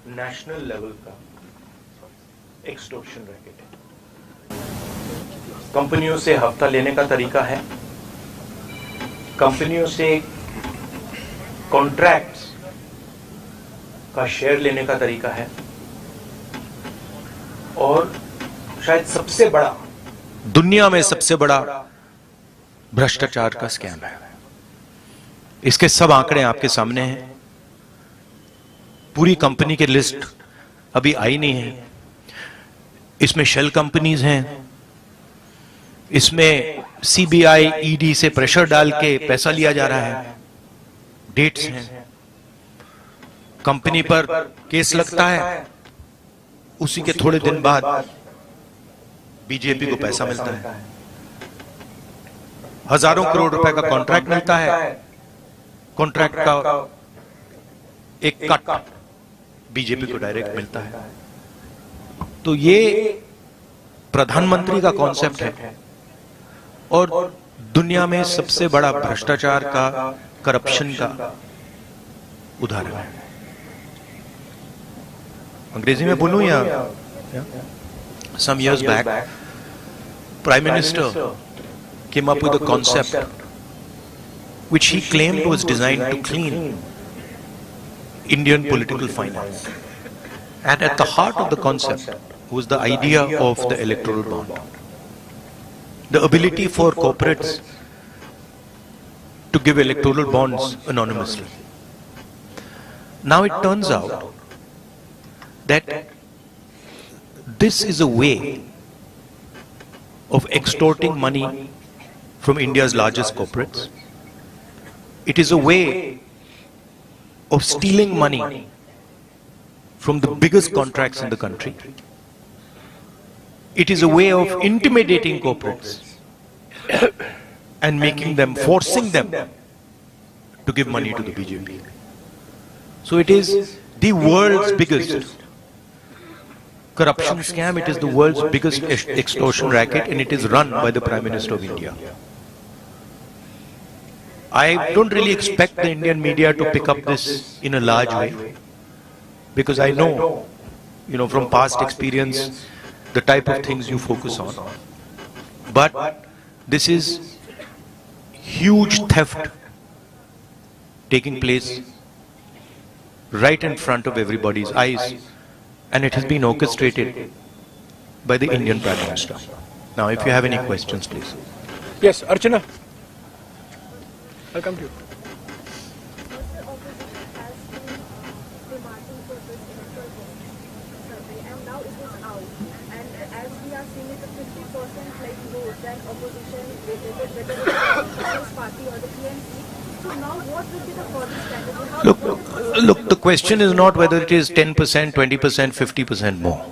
National level का extortion racket है। कंपनियों से हफ्ता लेने का तरीका है, कंपनियों से कॉन्ट्रैक्ट्स का शेयर लेने का तरीका है, और शायद सबसे बड़ा, दुनिया में सबसे बड़ा भ्रष्टाचार का स्कैम है। इसके सब आंकड़े आपके सामने हैं। पूरी कंपनी की लिस्ट अभी आई नहीं है। इसमें शेल कंपनीज हैं, इसमें सीबीआई ईडी से प्रेशर डाल के पैसा लिया जा रहा है, डेट्स हैं, कंपनी पर केस लगता है, उसी के थोड़े दिन बाद बीजेपी को पैसा मिलता है, हजारों करोड़ रुपए का कॉन्ट्रैक्ट मिलता है, कॉन्ट्रैक्ट का एक कट बीजेपी को डायरेक्ट मिलता है। तो ये प्रधानमंत्री का कॉन्सेप्ट है और दुनिया में सबसे बड़ा भ्रष्टाचार का, करप्शन का उदाहरण है। अंग्रेजी में बोलूं या? Some years back, Prime Minister came up with a concept which he claimed was designed to clean Indian political finance. And at the heart of the concept was the idea of the electoral bond. The ability for corporates to give electoral bonds anonymously. Now it turns out that this is a way of extorting money from India's largest corporates. It is a way of stealing money from the biggest contracts in the country. It is a way of intimidating corporates and making them, forcing them to give money to the BJP. So it is the world's biggest corruption scam, it is the world's biggest extortion racket, and it is run by the Prime Minister of India. I don't really expect the Indian media to pick up this in a large way, because I know, from past experience, the type of things you focus on. But this is huge theft taking place right in front of everybody's eyes, and it has been orchestrated by the Indian Prime Minister. Now, if you have any questions, please. Yes, Archana. I'll come to you. Look, the question is not whether it is 10%, 20%, 50% more.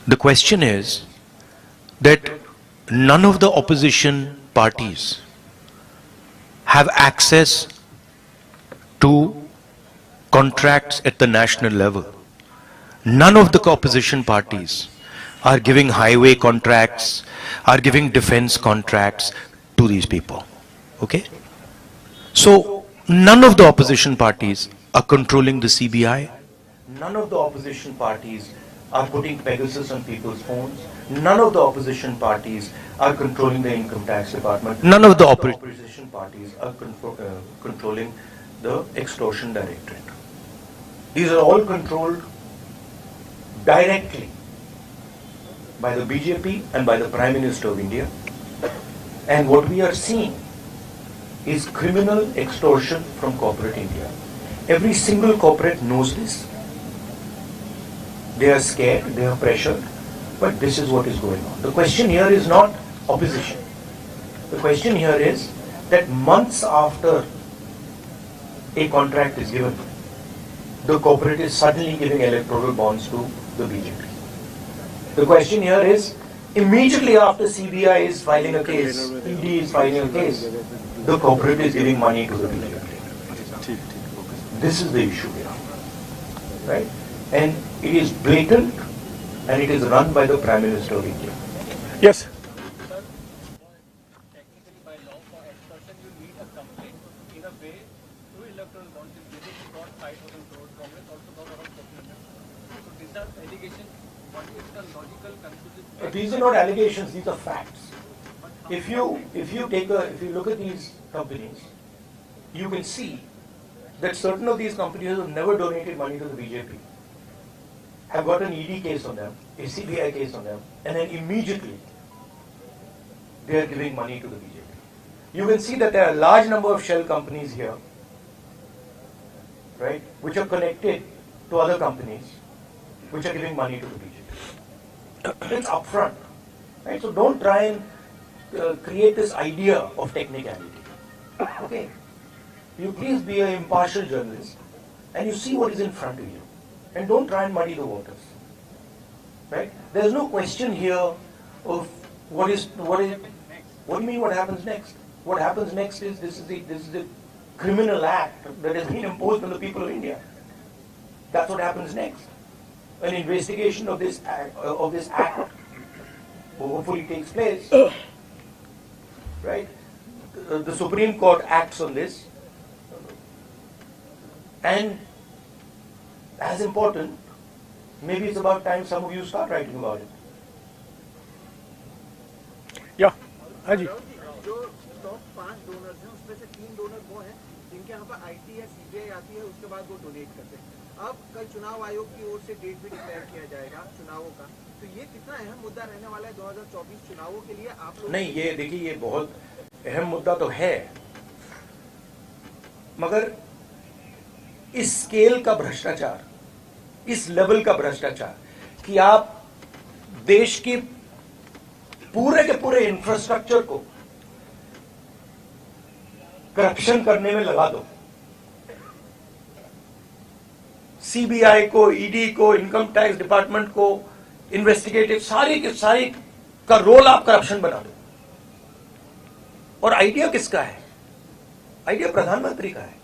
The question is that none of the opposition parties have access to contracts at the national level. None of the opposition parties are giving highway contracts, are giving defense contracts to these people. Okay? So, none of the opposition parties are controlling the CBI. None of the opposition parties are putting Pegasus on people's phones. None of the opposition parties are controlling the income tax department. None of the opposition parties are controlling the extortion directorate. These are all controlled directly by the BJP and by the Prime Minister of India. And what we are seeing is criminal extortion from corporate India. Every single corporate knows this. They are scared, they are pressured, but this is what is going on. The question here is not opposition. The question here is that months after a contract is given, the corporate is suddenly giving electoral bonds to the BJP. The question here is, immediately after CBI is filing a case, ED is filing a case, the corporate is giving money to the BJP. This is the issue here, right? And it is blatant, and it is run by the Prime Minister of India. Yes. Technically, by law for extortion, you need a complaint in a way through electoral bonds. In case you got 5,000 crores, Congress also got around are allegations. What is the logical conclusion? These are not allegations; these are facts. If you look at these companies, you can see that certain of these companies have never donated money to the BJP, have got an ED case on them, a CBI case on them, and then immediately they are giving money to the BJP. You can see that there are a large number of shell companies here, right, which are connected to other companies, which are giving money to the BJP. It's upfront, right? So don't try and create this idea of technicality. Okay, you please be an impartial journalist, and you see what is in front of you, and don't try and muddy the waters. Right? There is no question here of what do you mean? What happens next? What happens next is this is the criminal act that has been imposed on the people of India. That's what happens next. An investigation of this act hopefully takes place. Right? The Supreme Court acts on this, and as important, maybe it's about time some of you start writing about it. Yeah, हाँ जी. जो top 5 donors हैं उसमें से 3 donor वो हैं जिनके यहाँ पर आईटी या सीबीआई आती है, उसके बाद वो डोनेट करते हैं. अब कल चुनाव आयोग की ओर से डेट भी डिक्लेयर किया जाएगा चुनावों का, तो ये कितना अहम मुद्दा रहने वाला है 2024 चुनावों के लिए आप लोग? नहीं, ये देखिए, ये बहुत अहम मुद्दा तो है, मगर इस स्केल का भ्रष्टाचार, इस लेवल का भ्रष्टाचार कि आप देश के पूरे इंफ्रास्ट्रक्चर को करप्शन करने में लगा दो, सीबीआई को, ईडी को, इनकम टैक्स डिपार्टमेंट को, इन्वेस्टिगेटिव सारी के सारी का रोल आप करप्शन बना दो. और आइडिया किसका है? आइडिया प्रधानमंत्री का है.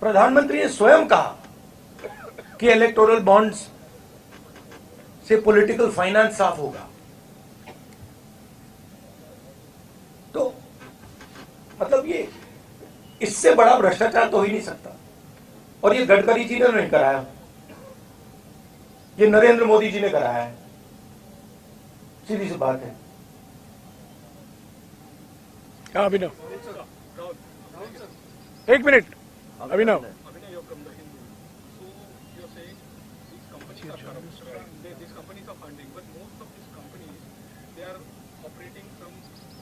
प्रधानमंत्री ने स्वयं कहा कि इलेक्टोरल बॉन्ड्स से पॉलिटिकल फाइनेंस साफ होगा. तो मतलब ये इससे बड़ा भ्रष्टाचार तो हो ही नहीं सकता. और ये गडकरी जी ने नहीं कराया, ये नरेंद्र मोदी जी ने कराया है. सीधी सी बात है. हाँ अभिनव, 1 minute. Abhinav, Abhinay, you're from the Hindu. So you're saying these companies are corrupt. These companies are funding, but most of these companies, they are operating from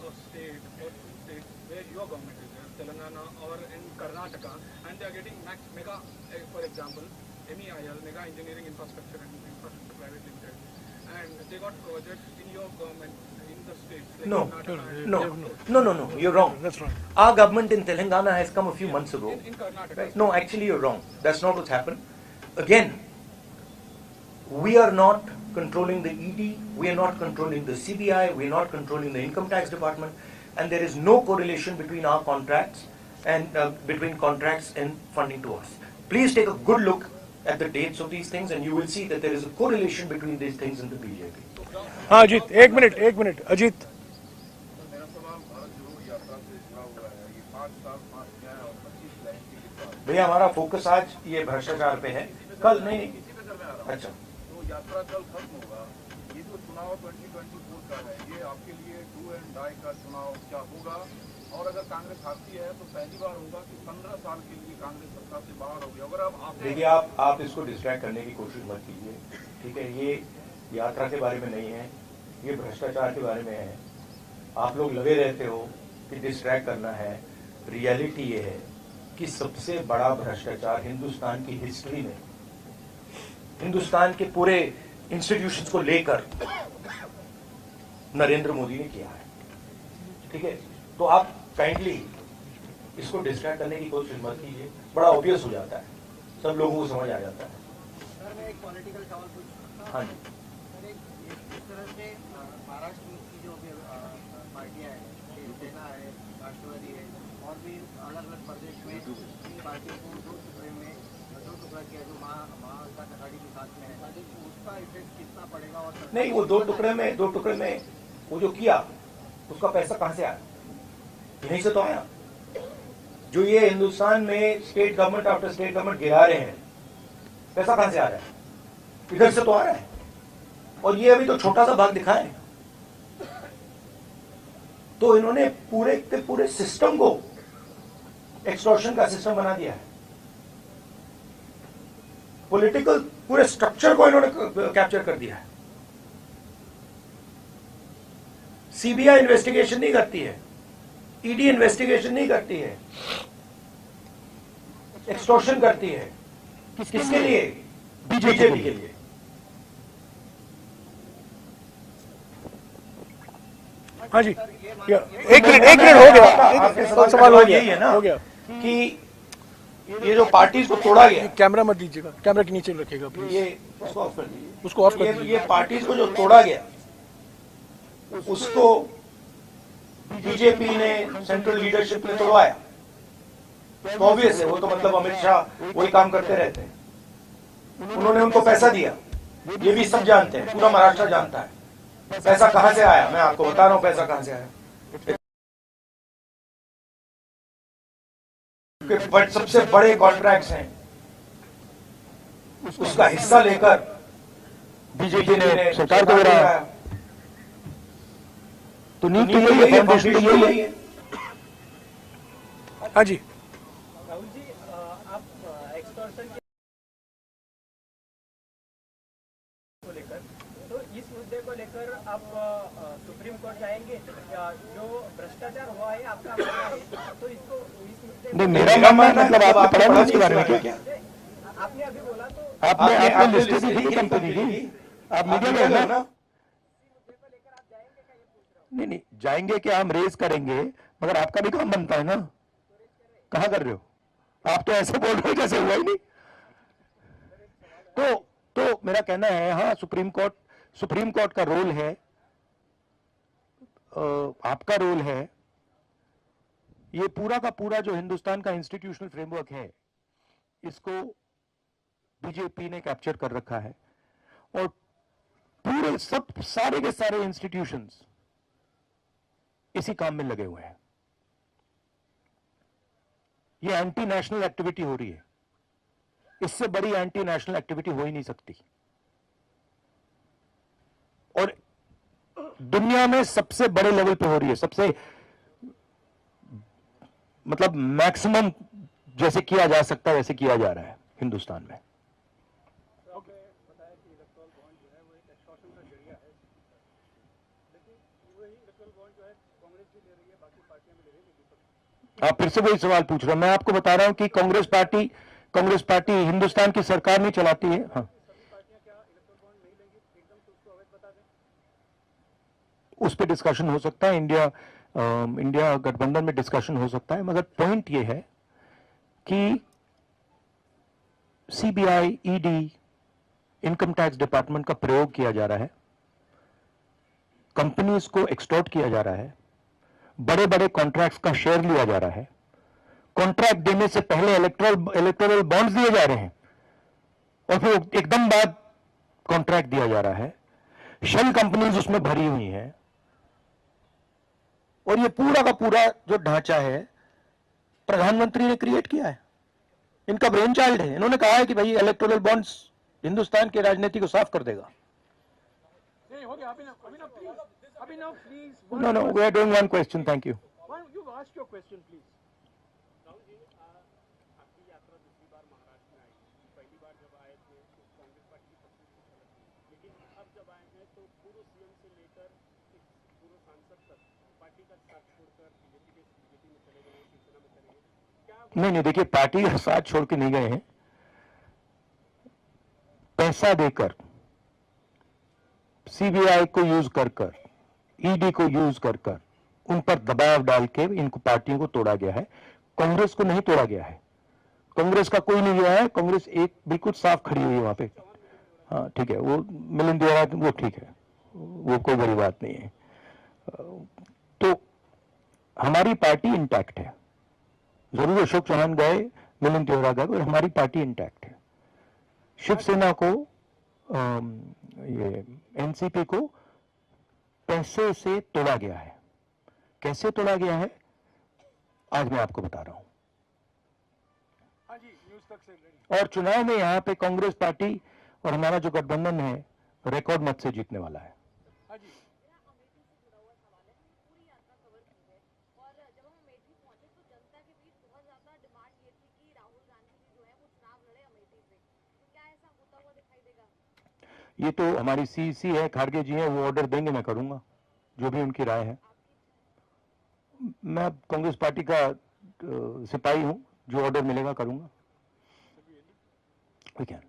a state or 2 states where your government is there, Telangana or in Karnataka, and they are getting mega, for example, MEIL, Mega Engineering Infrastructure and Infrastructure Private Limited, and they got projects in your government in the states. Like No, Karnataka no, you're wrong. that's wrong. Our government in Telangana has come a few months ago. in Karnataka. Right? No, actually you're wrong. That's not what's happened. Again, we are not controlling the ED, we are not controlling the CBI, we are not controlling the income tax department, and there is no correlation between our contracts and between contracts and funding to us. Please take a good look at the dates of these things, and you will see that there is a correlation between these things and the BJP. हाँ Ajit, 1 minute. Ajit, मेरा सवाल भारत जोड़ो यात्रा से जुड़ा हुआ है. ये 5 साल 5 न्याय और 25 लाइन की किताब. भैया, हमारा फोकस आज ये भ्रष्टाचार पे है. कल नहीं. इसी पे करने आ रहा हूँ. अच्छा, तो यात्रा कल खत्म होगा. ये जो चुनाव 2024 का है, ये आपके लिए डू एंड डाई का चुनाव क्या होगा? और अगर कांग्रेस हारती है तो पहली बार होगा कि 15 साल के लिए कांग्रेस सत्ता से बाहर होगी. अगर अब आप देखिए, आप इसको डिस्ट्रैक्ट करने की कोशिश मत कीजिए. ठीक है, ये यात्रा के बारे में नहीं है, ये भ्रष्टाचार के बारे में है. आप लोग लगे रहते हो कि डिस्ट्रैक्ट करना है. रियलिटी ये है कि सबसे बड़ा भ्रष्टाचार हिंदुस्तान की हिस्ट्री में, हिंदुस्तान के पूरे इंस्टीट्यूशंस को लेकर नरेंद्र मोदी ने किया है. ठीक है, तो आप काइंडली इसको डिस्ट्रैक्ट करने की कोशिश मत कीजिए. बड़ा ऑब्वियस हो जाता है, सब लोगों को समझ आ जाता है. सर मैं एक पॉलिटिकल सवाल पूछ सकता हूँ? हाँ जी. सर इस तरह से महाराष्ट्र की जो भी पार्टियां हैं, शिवसेना है, राष्ट्रवादी है, और भी अलग अलग प्रदेश में इन पार्टियों को 2 टुकड़ा किया जो महाविकास अघाड़ी के साथ में है, उसका इफेक्ट कितना पड़ेगा? और नहीं, वो 2 टुकड़े में वो जो किया, उसका पैसा कहां से आया? यहीं से तो आया. जो ये हिंदुस्तान में state government after state government गिरा रहे हैं, पैसा कहां से आ रहा है? इधर से तो आ रहा है, और ये अभी तो छोटा सा भाग दिखा है। तो इन्होंने पूरे के पूरे सिस्टम को एक्सटॉर्शन का सिस्टम बना दिया है। पॉलिटिकल पूरे स्ट्रक्चर को इन्होंने कैप्चर कर दिया है। सीबीआई इन्वेस्टिगेशन नहीं करती है, ईडी इन्वेस्टिगेशन नहीं करती है, एक्सटॉर्शन करती है। किसके लिए? बीजेपी के लिए। हाँ जी, एक मिनट हो गया, आपके सवाल हो गया, यही है ना हो गया। कि ये जो पार्टीज को तोड़ा गया, कैमरा मत दीजिएगा, कैमरा के नीचे रखिएगा प्लीज, ये उसको ऑफ कर दीजिए, उसको ऑफ कर दीजिए। ये पार्टीज को जो तोड़ा गया उसको बीजेपी ने, सेंट्रल लीडरशिप ने तोड़वाया। तो ऑब्वियस है, वो तो मतलब अमित शाह वही काम करते रहते हैं। उन्होंने उनको पैसा दिया, ये भी सब जानते हैं, पूरा महाराष्ट्र जानता है पैसा कहां से आया। मैं आपको बता रहा हूं पैसा कहां से आया। बट सबसे बड़े कॉन्ट्रैक्ट्स हैं, उसका हिस्सा लेकर बीजेपी ने सरकार को गिराया। तो नींव तो यही है, फाउंडेशन तो यही है। हाँ जी, राहुल जी, आप एक्सटॉर्शन को लेकर, तो इस मुद्दे को लेकर आप सुप्रीम कोर्ट जाएंगे? जो भ्रष्टाचार हुआ है आपका मानना है, तो इसको इस मुद्दे नहीं, मेरा मानना मतलब आपने पढ़ा नहीं इसके बारे में क्या? आपने अभी बोला तो आपने लिस्ट दी थी कंपनी की, आप मीडिया में हो ना? नहीं, जाएंगे क्या, हम रेज करेंगे, मगर आपका भी काम बनता है ना। कहां कर रहे हो आप? तो ऐसे बोल रहे हो जैसे हुआ ही नहीं। तो मेरा कहना है, हाँ, सुप्रीम कोर्ट का रोल है, आपका रोल है। ये पूरा का पूरा जो हिंदुस्तान का इंस्टीट्यूशनल फ्रेमवर्क है, इसको बीजेपी ने कैप्चर कर रखा है, और पूरे सारे के सारे इंस्टीट्यूशंस इसी काम में लगे हुए हैं। ये एंटी नेशनल एक्टिविटी हो रही है, इससे बड़ी एंटी नेशनल एक्टिविटी हो ही नहीं सकती, और दुनिया में सबसे बड़े लेवल पे हो रही है, सबसे मतलब मैक्सिमम जैसे किया जा सकता है वैसे किया जा रहा है हिंदुस्तान में। आप फिर से वही सवाल पूछ रहे हो। मैं आपको बता रहा हूं कि कांग्रेस पार्टी हिंदुस्तान की सरकार नहीं चलाती है। हाँ, उस पर डिस्कशन हो सकता है, इंडिया गठबंधन में डिस्कशन हो सकता है, मगर पॉइंट यह है कि CBI, ED, income tax department का प्रयोग किया जा रहा है, कंपनीज को एक्सटॉर्ट किया जा रहा है, बड़े बड़े कॉन्ट्रैक्ट्स का शेयर लिया जा रहा है, कॉन्ट्रैक्ट देने से पहले इलेक्टोरल बॉन्ड्स दिए जा रहे हैं, और फिर एकदम बाद कॉन्ट्रैक्ट दिया जा रहा है। शेल कंपनीज उसमें भरी हुई हैं, और ये पूरा का पूरा जो ढांचा है प्रधानमंत्री ने क्रिएट किया है, इनका ब्रेन चाइल्ड है। इन्होंने कहा है कि भाई इलेक्टोरल बॉन्ड्स हिंदुस्तान की राजनीति को साफ कर देगा। No, we are doing one question. Thank you. you ask your question please. Rahul ji, आपकी यात्रा दूसरी बार महाराष्ट्र में आई, पहली बार जब आए थे तो कांग्रेस पार्टी की सब कुछ अलग थी, लेकिन अब जब आए हैं तो पूर्व सीएम से लेकर पूर्व सांसद तक पार्टी का साथ छोड़कर बीजेपी में चले गए, शिवसेना में चले गए। क्या नहीं, देखिए, पार्टी का साथ छोड़ के नहीं गए हैं, पैसा देकर, सीबीआई को यूज कर ईडी को यूज कर उन पर दबाव डाल के इनको पार्टियों को तोड़ा गया है। कांग्रेस को नहीं तोड़ा गया है, कांग्रेस का कोई नहीं गया है, कांग्रेस एक बिल्कुल साफ खड़ी हुई है वहां पे। हाँ, ठीक है, वो मिलिंद देवरा, वो ठीक है, वो कोई बड़ी बात नहीं है। तो हमारी पार्टी इंटैक्ट है, जरूर अशोक चौहान गए, मिलिंद देवरा गए, और हमारी पार्टी इंटैक्ट है। शिवसेना को, ये एनसीपी को पैसे से तोड़ा गया है। कैसे तोड़ा गया है आज मैं आपको बता रहा हूं। हाँ जी, न्यूज़ तक से रेडी। और चुनाव में यहां पे कांग्रेस पार्टी और हमारा जो गठबंधन है रिकॉर्ड मत से जीतने वाला है। हाँ जी, मेरा अमेठी से जुड़ा हुआ सवाल है। हमने पूरी यात्रा कवर की है और जब हम अमेठी पहुंचे तो जनता के बीच बहुत ज्यादा डिमांड ये थी कि राहुल गांधी जी जो है वो चुनाव लड़े अमेठी से। तो क्या ऐसा होता हुआ दिखाई देगा? ये तो हमारी सीईसी है, खारगे जी हैं, वो ऑर्डर देंगे, मैं करूंगा जो भी उनकी राय है। मैं कांग्रेस पार्टी का सिपाही हूं, जो ऑर्डर मिलेगा करूंगा। We can.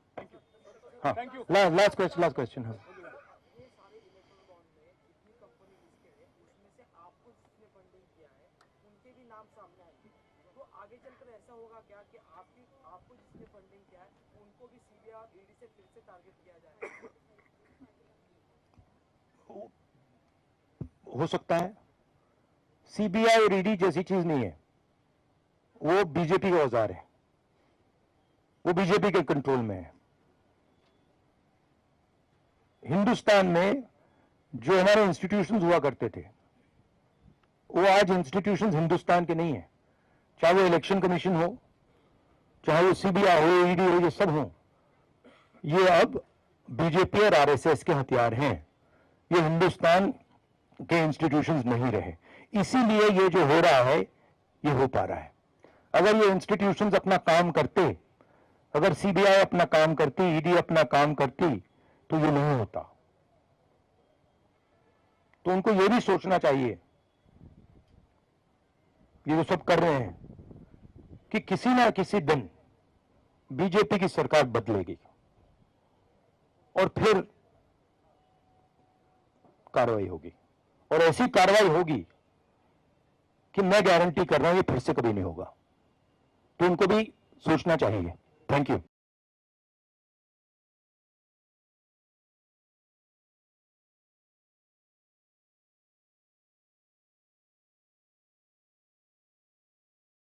हाँ, थैंक यू। Last question. हाँ, ये सारे इलेक्ट्रल बॉन्ड में जितनी कंपनी लिस्टेड है उसमें से आपको जिसने फंडिंग किया है उनके भी नाम सामने आएंगे। तो आगे चलकर ऐसा होगा क्या कि आपको जिसने फंडिंग किया है उनको भी सीबीआई और ईडी से फिर से टारगेट किया जाएगा? हो सकता है। सीबीआई और ईडी जैसी चीज नहीं है, वो बीजेपी का औजार है, वो बीजेपी के कंट्रोल में है। हिंदुस्तान में जो हमारे इंस्टीट्यूशंस हुआ करते थे वो आज इंस्टीट्यूशंस हिंदुस्तान के नहीं है। चाहे वो इलेक्शन कमीशन हो, चाहे वो सीबीआई हो, ईडी हो, ये सब हो, ये अब बीजेपी और आरएसएस के हथियार हैं। ये हिंदुस्तान के इंस्टीट्यूशंस नहीं रहे, इसीलिए ये जो हो रहा है ये हो पा रहा है। अगर ये इंस्टीट्यूशंस अपना काम करते, अगर सीबीआई अपना काम करती, ईडी अपना काम करती, तो ये नहीं होता। तो उनको ये भी सोचना चाहिए, ये जो सब कर रहे हैं, कि किसी ना किसी दिन बीजेपी की सरकार बदलेगी और फिर कार्रवाई होगी, और ऐसी कार्रवाई होगी कि मैं गारंटी कर रहा हूं ये फिर से कभी नहीं होगा। तो उनको भी सोचना चाहिए। Thank you.